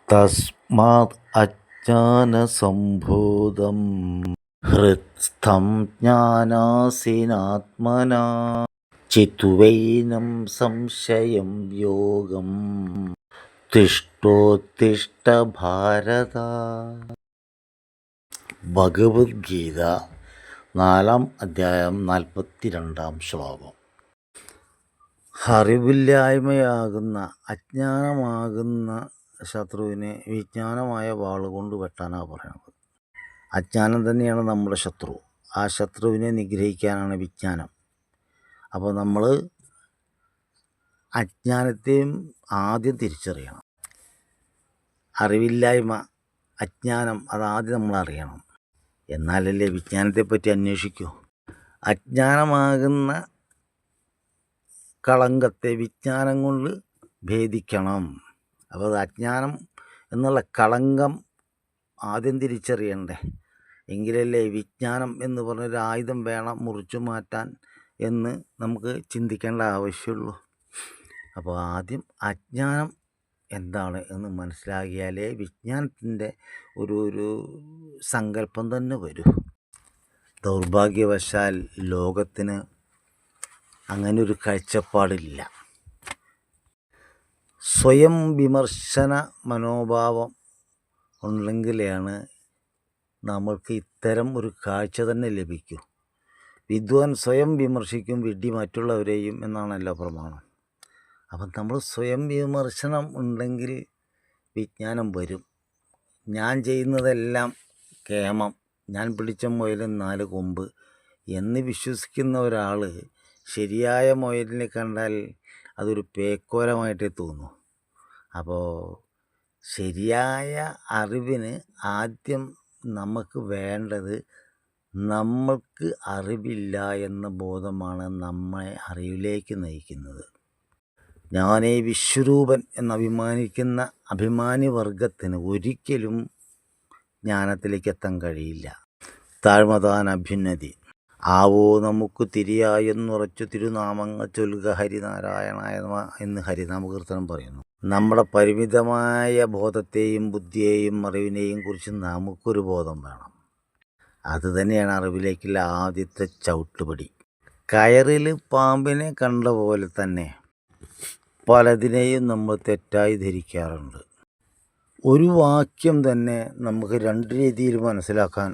തസ്മാത് അജ്ഞാനസംഭൂതം ഹൃത്സ്ഥം ജ്ഞാനാസിനാത്മനാ ചിത്വൈനം സംശയം യോഗം തിഷ്ഠോത്തിഷ്ഠ ഭാരത. ഭഗവത്ഗീത 4-ാം അധ്യായം 42-ാം ശ്ലോകം. അറിവില്ലായ്മയാകുന്ന അജ്ഞാനമാകുന്ന ശത്രുവിനെ വിജ്ഞാനമായ വാളുകൊണ്ട് വെട്ടാനാണ് പറയുന്നത്. അജ്ഞാനം തന്നെയാണ് നമ്മുടെ ശത്രു. ആ ശത്രുവിനെ നിഗ്രഹിക്കാനാണ് വിജ്ഞാനം. അപ്പോൾ നമ്മൾ അജ്ഞാനത്തെയും ആദ്യം തിരിച്ചറിയണം. അറിവില്ലായ്മ, അജ്ഞാനം അതാദ്യം നമ്മൾ അറിയണം. എന്നാലല്ലേ വിജ്ഞാനത്തെപ്പറ്റി അന്വേഷിക്കൂ. അജ്ഞാനമാകുന്ന കളങ്കത്തെ വിജ്ഞാനം കൊണ്ട് ഭേദിക്കണം. അപ്പോൾ അത് അജ്ഞാനം എന്നുള്ള കളങ്കം ആദ്യം തിരിച്ചറിയണ്ടേ, എങ്കിലല്ലേ വിജ്ഞാനം എന്ന് പറഞ്ഞൊരു ആയുധം വേണം മുറിച്ചു മാറ്റാൻ എന്ന് നമുക്ക് ചിന്തിക്കേണ്ട ആവശ്യമുള്ളൂ. അപ്പോൾ ആദ്യം അജ്ഞാനം എന്താണ് എന്ന് മനസ്സിലാക്കിയാലേ വിജ്ഞാനത്തിൻ്റെ ഒരു സങ്കല്പം തന്നെ വരൂ. ദൗർഭാഗ്യവശാൽ ലോകത്തിന് അങ്ങനെ ഒരു കാഴ്ചപ്പാടില്ല. സ്വയം വിമർശന മനോഭാവം ഉണ്ടെങ്കിലാണ് നമ്മൾക്ക് ഇത്തരം ഒരു കാഴ്ച തന്നെ ലഭിക്കൂ. വിദ്വാൻ സ്വയം വിമർശിക്കും, വിഡ്ഢി മറ്റുള്ളവരെയും എന്നാണല്ലോ പ്രമാണം. അപ്പം നമ്മൾ സ്വയം വിമർശനം ഉണ്ടെങ്കിൽ വിജ്ഞാനം വരും. ഞാൻ ചെയ്യുന്നതെല്ലാം കേമം, ഞാൻ പിടിച്ച മുയലിന് 4 കൊമ്പ് എന്ന് വിശ്വസിക്കുന്ന ഒരാൾ ശരിയായ മുയലിനെ കണ്ടാൽ അതൊരു പേക്കോലമായിട്ടേ തോന്നൂ. അപ്പോൾ ശരിയായ അറിവിന് ആദ്യം നമുക്ക് വേണ്ടത് നമ്മൾക്ക് അറിവില്ല എന്ന ബോധമാണ് നമ്മെ അറിവിലേക്ക് നയിക്കുന്നത്. ഞാനേ വിശ്വരൂപൻ എന്ന് അഭിമാനിക്കുന്ന അഭിമാനി വർഗത്തിന് ഒരിക്കലും ജ്ഞാനത്തിലേക്ക് എത്താൻ കഴിയില്ല. താഴ്മതാൻ അഭ്യുന്നതി ആവോ നമുക്ക് തിരിയായെന്നുറച്ചു തിരുനാമങ്ങൾ ചൊല്ലുക ഹരിനാരായണായ നമഃ എന്ന് ഹരിനാമകീർത്തനം പറയുന്നു. നമ്മുടെ പരിമിതമായ ബോധത്തെയും ബുദ്ധിയെയും അറിവിനെയും കുറിച്ച് നമുക്കൊരു ബോധം വേണം. അതുതന്നെയാണ് അറിവിലേക്കുള്ള ആദ്യത്തെ ചവിട്ടുപടി. കയറിൽ പാമ്പിനെ കണ്ട പോലെ തന്നെ പലതിനെയും നമ്മൾ തെറ്റായി ധരിക്കാറുണ്ട്. ഒരു വാക്യം തന്നെ നമുക്ക് 2 രീതിയിൽ മനസ്സിലാക്കാൻ,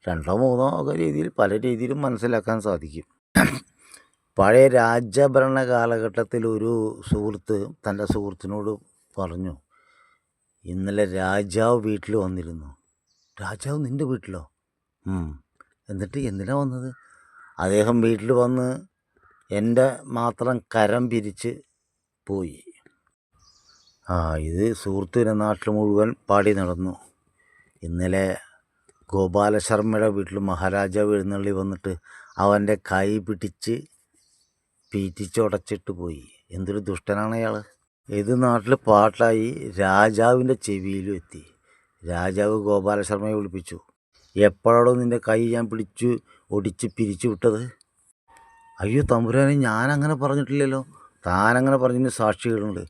2-3 രീതിയിൽ പല രീതിയിലും മനസ്സിലാക്കാൻ സാധിക്കും. പഴയ രാജഭരണ കാലഘട്ടത്തിൽ ഒരു സുഹൃത്ത് തൻ്റെ സുഹൃത്തിനോട് പറഞ്ഞു, ഇന്നലെ രാജാവ് വീട്ടിൽ വന്നിരുന്നു. രാജാവ് നിൻ്റെ വീട്ടിലോ? എന്നിട്ട് എന്തിനാ വന്നത്? അദ്ദേഹം വീട്ടിൽ വന്ന് എൻ്റെ മാത്രം കരം പിരിച്ച് പോയി. ഇത് സുഹൃത്തിൻ്റെ നാട്ടിൽ മുഴുവൻ പാടി നടന്നു. ഇന്നലെ ഗോപാലശർമ്മയുടെ വീട്ടിൽ മഹാരാജാവ് എഴുന്നള്ളി വന്നിട്ട് അവൻ്റെ കൈ പിടിച്ച് പീറ്റിച്ചുടച്ചിട്ട് പോയി. എന്തൊരു ദുഷ്ടനാണ് അയാൾ. ഇത് നാട്ടിൽ പാട്ടായി രാജാവിൻ്റെ ചെവിയിലും എത്തി. രാജാവ് ഗോപാലശർമ്മയെ വിളിപ്പിച്ചു. എപ്പോഴാണോ നിൻ്റെ കൈ ഞാൻ പിടിച്ച് ഒടിച്ച് പിരിച്ചു വിട്ടത്? അയ്യോ തമ്പുരാനെ, ഞാനങ്ങനെ പറഞ്ഞിട്ടില്ലല്ലോ. താനങ്ങനെ പറഞ്ഞതിന് സാക്ഷികളുണ്ട്.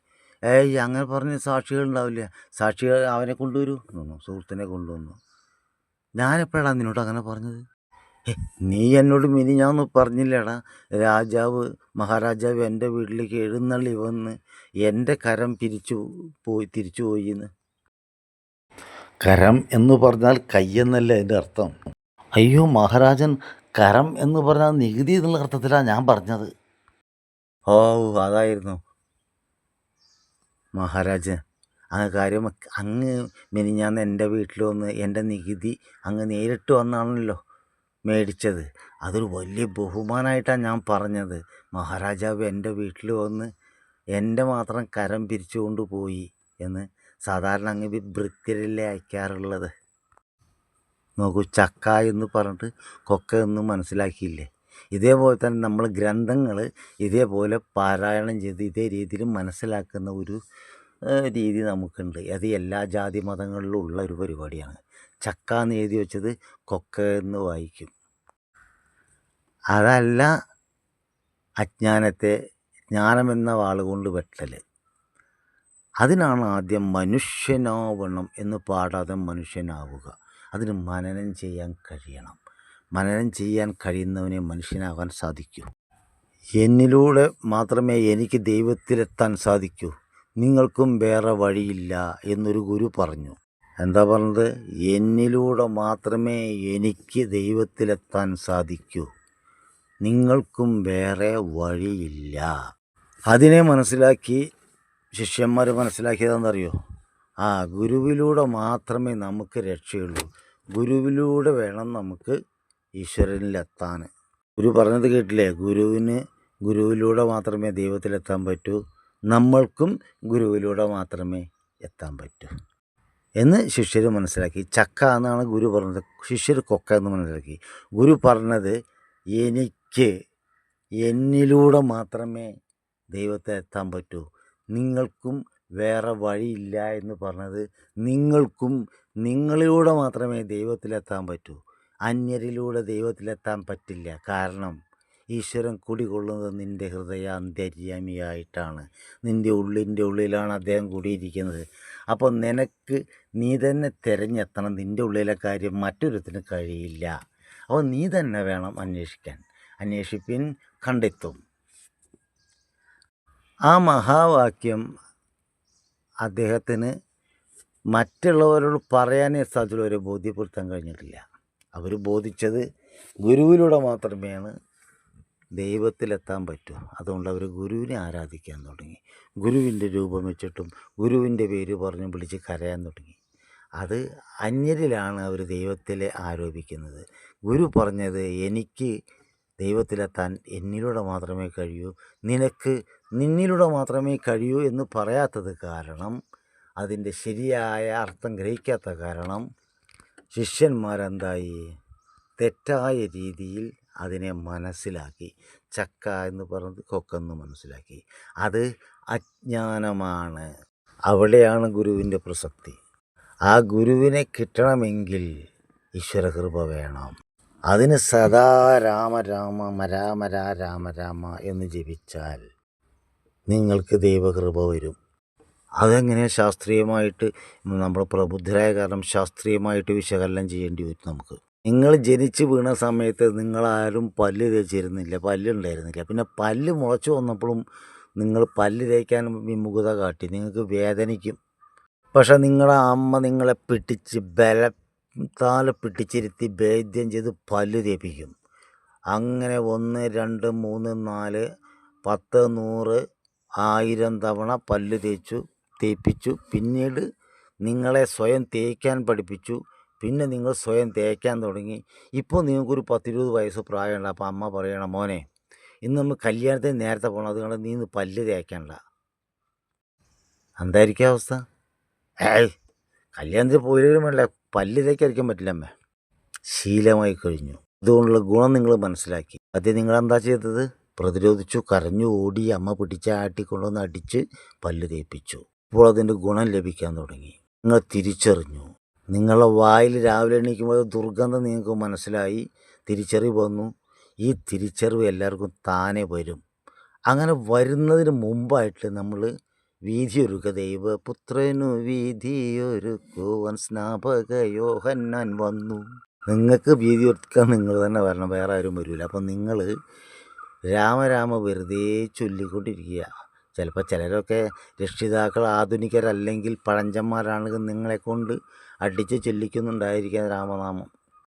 അങ്ങനെ പറഞ്ഞ സാക്ഷികളുണ്ടാവില്ല. സാക്ഷികൾ അവനെ കൊണ്ടുവരൂ. സുഹൃത്തിനെ കൊണ്ടുവന്നു. ഞാനെപ്പോഴാണ് നിന്നോട് അങ്ങനെ പറഞ്ഞത്? നീ എന്നോട് മിനിഞ്ഞാന്ന് പറഞ്ഞില്ലേടാ, മഹാരാജാവ് എൻ്റെ വീട്ടിലേക്ക് എഴുന്നള്ളി വന്ന് എൻ്റെ കരം തിരിച്ചു പോയി എന്ന്. കരം എന്ന് പറഞ്ഞാൽ കയ്യെന്നല്ല എൻ്റെ അർത്ഥം. അയ്യോ മഹാരാജൻ, കരം എന്ന് പറഞ്ഞാൽ നികുതി എന്നുള്ള അർത്ഥത്തിലാണ് ഞാൻ പറഞ്ഞത്. അതായിരുന്നു മഹാരാജൻ. കാര്യം അങ്ങ് മിനിഞ്ഞാന്ന് എൻ്റെ വീട്ടിൽ വന്ന് എൻ്റെ നികുതി അങ്ങ് നേരിട്ട് വന്നാണല്ലോ മേടിച്ചത്. അതൊരു വലിയ ബഹുമാനമായിട്ടാണ് ഞാൻ പറഞ്ഞത്. മഹാരാജാവ് എൻ്റെ വീട്ടിൽ വന്ന് എൻ്റെ മാത്രം കരം പിരിച്ചു കൊണ്ടുപോയി എന്ന് സാധാരണ അങ്ങ് ഭൃത്യരല്ലേ അയക്കാറുള്ളത്. നോക്കൂ, ചക്ക എന്ന് പറഞ്ഞിട്ട് കൊക്ക എന്ന് മനസ്സിലാക്കിയില്ലേ? ഇതേപോലെ തന്നെ നമ്മൾ ഗ്രന്ഥങ്ങൾ ഇതേപോലെ പാരായണം ചെയ്ത് ഇതേ രീതിയിൽ മനസ്സിലാക്കുന്ന ഒരു രീതി നമുക്കുണ്ട്. അത് എല്ലാ ജാതി മതങ്ങളിലും ഉള്ള ഒരു പരിപാടിയാണ്. ചക്ക എന്ന് എഴുതി വെച്ചത് കൊക്ക എന്ന് വായിക്കും. അതല്ല അജ്ഞാനത്തെ ജ്ഞാനമെന്ന വാളുകൊണ്ട് വെട്ടൽ. അതിനാണ് ആദ്യം മനുഷ്യനാവണം എന്ന് പാടാതെ മനുഷ്യനാവുക. അതിന് മനനം ചെയ്യാൻ കഴിയണം. മനനം ചെയ്യാൻ കഴിയുന്നവനെ മനുഷ്യനാകാൻ സാധിക്കൂ. എന്നിലൂടെ മാത്രമേ എനിക്ക് ദൈവത്തിലെത്താൻ സാധിക്കൂ, നിങ്ങൾക്കും വേറെ വഴിയില്ല എന്നൊരു ഗുരു പറഞ്ഞു. എന്താ പറഞ്ഞത്? എന്നിലൂടെ മാത്രമേ എനിക്ക് ദൈവത്തിലെത്താൻ സാധിക്കൂ, നിങ്ങൾക്കും വേറെ വഴിയില്ല. അതിനെ മനസ്സിലാക്കി ശിഷ്യന്മാർ മനസ്സിലാക്കിയതെന്നറിയോ? ഗുരുവിലൂടെ മാത്രമേ നമുക്ക് രക്ഷയുള്ളൂ. ഗുരുവിലൂടെ വേണം നമുക്ക് ഈശ്വരനിലെത്താൻ. ഗുരു പറഞ്ഞത് കേട്ടില്ലേ? ഗുരുവിലൂടെ മാത്രമേ ദൈവത്തിലെത്താൻ പറ്റൂ, നമ്മൾക്കും ഗുരുവിലൂടെ മാത്രമേ എത്താൻ പറ്റൂ എന്ന് ശിഷ്യർ മനസ്സിലാക്കി. ചക്ക എന്നാണ് ഗുരു പറഞ്ഞത്, ശിഷ്യർ കൊക്ക എന്ന് മനസ്സിലാക്കി. ഗുരു പറഞ്ഞത് എന്നിലൂടെ മാത്രമേ ദൈവത്തെ എത്താൻ പറ്റൂ, നിങ്ങൾക്കും വേറെ വഴിയില്ല എന്ന് പറഞ്ഞത് നിങ്ങളിലൂടെ മാത്രമേ ദൈവത്തിലെത്താൻ പറ്റൂ. അന്യരിലൂടെ ദൈവത്തിലെത്താൻ പറ്റില്ല. കാരണം ഈശ്വരൻ കുടികൊള്ളുന്നത് നിൻ്റെ ഹൃദയാന്തര്യാമിയായിട്ടാണ്. നിൻ്റെ ഉള്ളിലാണ് അദ്ദേഹം കൂടിയിരിക്കുന്നത്. അപ്പോൾ നീ തന്നെ തിരഞ്ഞെത്തണം. നിൻ്റെ ഉള്ളിലെ കാര്യം മറ്റൊരുത്തിന് കഴിയില്ല. അപ്പോൾ നീ തന്നെ വേണം അന്വേഷിക്കാൻ. അന്വേഷിപ്പിൻ, കണ്ടെത്തും. ആ മഹാവാക്യം അദ്ദേഹത്തിന് മറ്റുള്ളവരോട് പറയാനേ സാധിച്ചുള്ളൂ, അവരെ ബോധ്യപ്പെടുത്താൻ കഴിഞ്ഞിട്ടില്ല. അവർ ബോധിച്ചത് ഗുരുവിലൂടെ മാത്രമേയാണ് ദൈവത്തിലെത്താൻ പറ്റൂ. അതുകൊണ്ട് അവർ ഗുരുവിനെ ആരാധിക്കാൻ തുടങ്ങി. ഗുരുവിൻ്റെ രൂപം വെച്ചിട്ടും ഗുരുവിൻ്റെ പേര് പറഞ്ഞ് വിളിച്ച് കരയാൻ തുടങ്ങി. അത് അന്യരിലാണ് അവർ ദൈവത്തിലെ ആരോപിക്കുന്നത്. ഗുരു പറഞ്ഞത് എനിക്ക് ദൈവത്തിലെത്താൻ എന്നിലൂടെ മാത്രമേ കഴിയൂ, നിന്നിലൂടെ മാത്രമേ കഴിയൂ എന്ന് പറയാത്തത് കാരണം, അതിൻ്റെ ശരിയായ അർത്ഥം ഗ്രഹിക്കാത്ത കാരണം ശിഷ്യന്മാരെന്തായി? തെറ്റായ രീതിയിൽ അതിനെ മനസ്സിലാക്കി. ചക്ക എന്ന് പറഞ്ഞത് കൊക്കെന്ന് മനസ്സിലാക്കി. അത് അജ്ഞാനമാണ്. അവിടെയാണ് ഗുരുവിൻ്റെ പ്രസക്തി. ആ ഗുരുവിനെ കിട്ടണമെങ്കിൽ ഈശ്വരകൃപ വേണം. അതിന് സദാ രാമ രാമ രാമ രാമ രാമ എന്ന് ജപിച്ചാൽ നിങ്ങൾക്ക് ദൈവകൃപ വരും. അതെങ്ങനെ ശാസ്ത്രീയമായിട്ട് നമ്മൾ പ്രബുദ്ധരായ കാരണം ശാസ്ത്രീയമായിട്ട് വിശകലനം ചെയ്യേണ്ടി വരും നമുക്ക്. നിങ്ങൾ ജനിച്ച് വീണ സമയത്ത് നിങ്ങളാരും പല്ല് തേച്ചിരുന്നില്ല, പല്ലുണ്ടായിരുന്നില്ല. പിന്നെ പല്ല് മുളച്ചു വന്നപ്പോഴും നിങ്ങൾ പല്ല് തേക്കാൻ വിമുഖത കാട്ടി, നിങ്ങൾക്ക് വേദനിക്കും. പക്ഷെ നിങ്ങളുടെ അമ്മ നിങ്ങളെ ബലത്താൽ പിടിച്ചിരുത്തി ഭേദ്യം ചെയ്ത് പല്ല് തേപ്പിക്കും. അങ്ങനെ 1, 2, 3, 4, 10, 100, 1000 തവണ പല്ല് തേപ്പിച്ചു. പിന്നീട് നിങ്ങളെ സ്വയം തേക്കാൻ പഠിപ്പിച്ചു. പിന്നെ നിങ്ങൾ സ്വയം തേക്കാൻ തുടങ്ങി. ഇപ്പോൾ നിങ്ങൾക്കൊരു 10-20 വയസ്സ് പ്രായമുണ്ട്. അപ്പോൾ അമ്മ പറയണം, മോനെ ഇന്ന് നമ്മൾ കല്യാണത്തിന് നേരത്തെ പോകണം, അതുകൊണ്ട് നീ ഇന്ന് പല്ല് തേക്കണ്ട. എന്തായിരിക്കും അവസ്ഥ? കല്യാണത്തിന് പോയില്ലെങ്കിലും വേണ്ട, പല്ല് തേക്കാതിരിക്കാൻ പറ്റില്ല അമ്മേ. ശീലമായി കഴിഞ്ഞു. ഇതുകൊണ്ടുള്ള ഗുണം നിങ്ങൾ മനസ്സിലാക്കി. ആദ്യം നിങ്ങളെന്താ ചെയ്തത്? പ്രതിരോധിച്ചു, കരഞ്ഞു, ഓടി, അമ്മ ആട്ടിക്കൊണ്ടുവന്ന് അടിച്ച് പല്ല് തേപ്പിച്ചു. ഇപ്പോൾ അതിൻ്റെ ഗുണം ലഭിക്കാൻ തുടങ്ങി. നിങ്ങൾ തിരിച്ചറിഞ്ഞു. നിങ്ങളുടെ വായിൽ രാവിലെ എണീക്കുമ്പോൾ ദുർഗന്ധം നിങ്ങൾക്ക് മനസ്സിലായി, തിരിച്ചറിവ് വന്നു. ഈ തിരിച്ചറിവ് എല്ലാവർക്കും താനെ വരും. അങ്ങനെ വരുന്നതിന് മുമ്പായിട്ട് നമ്മൾ വീതിയൊരുക്കുക. ദൈവപുത്രനു വീതിയൊരുക്കുവാൻ സ്നാപക യോഹന്നാൻ വന്നു. നിങ്ങൾക്ക് വീതി ഒരുക്കാൻ നിങ്ങൾ തന്നെ വരണം, വേറെ ആരും വരില്ല. അപ്പം നിങ്ങൾ രാമരാമ വെറുതെ ചൊല്ലിക്കൊണ്ടിരിക്കുക. ചിലപ്പോൾ ചിലരൊക്കെ രക്ഷിതാക്കൾ ആധുനികരല്ലെങ്കിൽ പഴഞ്ചന്മാരാണെങ്കിൽ നിങ്ങളെക്കൊണ്ട് അടിച്ച് ചൊല്ലിക്കുന്നുണ്ടായിരിക്കാം രാമനാമം.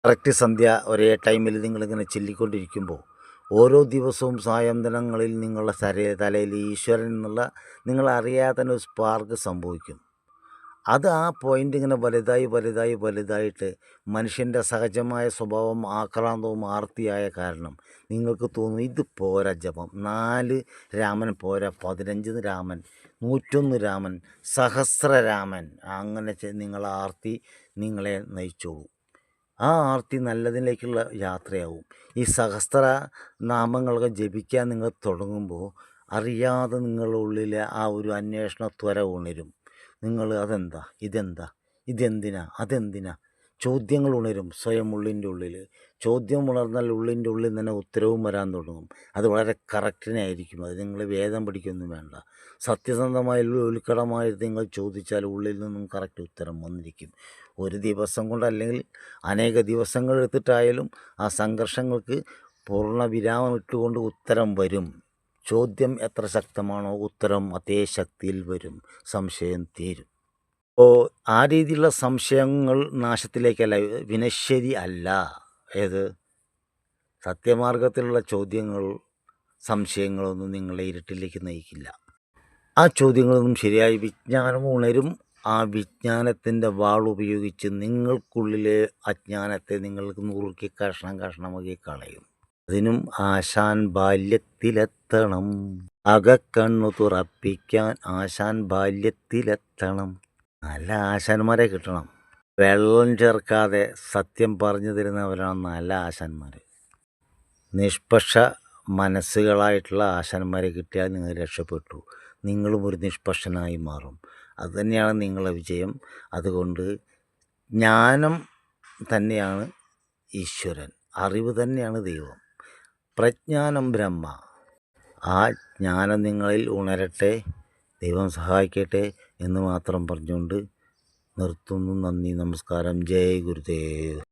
കറക്റ്റ് സന്ധ്യ ഒരേ ടൈമിൽ നിങ്ങളിങ്ങനെ ചൊല്ലിക്കൊണ്ടിരിക്കുമ്പോൾ ഓരോ ദിവസവും സായന്തനങ്ങളിൽ നിങ്ങളുടെ തലയിൽ ഈശ്വരൻ എന്നുള്ള നിങ്ങളറിയാതെ തന്നെ ഒരു സ്പാർക്ക് സംഭവിക്കും. അത് ആ പോയിൻ്റ് ഇങ്ങനെ വലുതായിട്ട് മനുഷ്യൻ്റെ സഹജമായ സ്വഭാവം ആക്രാന്തവും ആർത്തിയായ കാരണം നിങ്ങൾക്ക് തോന്നും ഇത് പോരാ ജപം, 4 രാമൻ പോരാ, 15 രാമൻ, 101 രാമൻ, സഹസ്രരാമൻ. അങ്ങനെ നിങ്ങളെ ആർത്തി നിങ്ങളെ നയിച്ചോളൂ. ആ ആർത്തി നല്ലതിലേക്കുള്ള യാത്രയാവും. ഈ സഹസ്ര നാമങ്ങളൊക്കെ ജപിക്കാൻ നിങ്ങൾ തുടങ്ങുമ്പോൾ അറിയാതെ നിങ്ങളുടെ ഉള്ളിലെ ആ ഒരു അന്വേഷണ ത്വര ഉണരും. നിങ്ങൾ അതെന്താ, ഇതെന്താ, ഇതെന്തിനാ, അതെന്തിനാ, ചോദ്യങ്ങൾ ഉണരും സ്വയം ഉള്ളിൻ്റെ ഉള്ളിൽ. ചോദ്യം ഉണർന്നാൽ ഉള്ളിൻ്റെ ഉള്ളിൽ തന്നെ ഉത്തരവും വരാൻ തുടങ്ങും. അത് വളരെ കറക്റ്റിനായിരിക്കും. അത് നിങ്ങൾ വേദം പഠിക്കൊന്നും വേണ്ട. സത്യസന്ധമായ ഉൾക്കടമായി നിങ്ങൾ ചോദിച്ചാൽ ഉള്ളിൽ നിന്നും കറക്റ്റ് ഉത്തരം വന്നിരിക്കും. ഒരു ദിവസം കൊണ്ട് അല്ലെങ്കിൽ അനേക ദിവസങ്ങൾ എടുത്തിട്ടായാലും ആ സംഘർഷങ്ങൾക്ക് പൂർണ്ണ വിരാമം ഇട്ടുകൊണ്ട് ഉത്തരം വരും. ചോദ്യം എത്ര ശക്തമാണോ ഉത്തരം അതേ ശക്തിയിൽ വരും. സംശയം തീരും. അപ്പോൾ ആ രീതിയിലുള്ള സംശയങ്ങൾ നാശത്തിലേക്കല്ല, വിനശ്ശേരി അല്ല. ഏത് സത്യമാർഗത്തിലുള്ള ചോദ്യങ്ങൾ, സംശയങ്ങളൊന്നും നിങ്ങളെ ഇരുട്ടിലേക്ക് നയിക്കില്ല. ആ ചോദ്യങ്ങളൊന്നും ശരിയായി വിജ്ഞാനം ഉണരും. ആ വിജ്ഞാനത്തിൻ്റെ വാളുപയോഗിച്ച് നിങ്ങൾക്കുള്ളിലെ അജ്ഞാനത്തെ നിങ്ങൾക്ക് നുറുക്കി കഷ്ണമാക്കി കളയും. അതിനും ആശാൻ ബാല്യത്തിലെത്തണം. അകക്കണ്ണു തുറപ്പിക്കാൻ ആശാൻ ബാല്യത്തിലെത്തണം. നല്ല ആശാന്മാരെ കിട്ടണം. വെള്ളം ചേർക്കാതെ സത്യം പറഞ്ഞു തരുന്നവരാണ് നല്ല ആശാന്മാർ. നിഷ്പക്ഷ മനസ്സുകളായിട്ടുള്ള ആശാന്മാരെ കിട്ടിയാൽ നിങ്ങൾ രക്ഷപ്പെട്ടു. നിങ്ങളും ഒരു നിഷ്പക്ഷനായി മാറും. അതുതന്നെയാണ് നിങ്ങളുടെ വിജയം. അതുകൊണ്ട് ജ്ഞാനം തന്നെയാണ് ഈശ്വരൻ, അറിവ് തന്നെയാണ് ദൈവം. പ്രജ്ഞാനം ബ്രഹ്മ. ആ ജ്ഞാനം നിങ്ങളിൽ ഉണരട്ടെ, ദൈവം സഹായിക്കട്ടെ എന്ന് മാത്രം പറഞ്ഞുകൊണ്ട് നിർത്തുന്നു. നന്ദി, നമസ്കാരം. ജയ് ഗുരുദേവ്.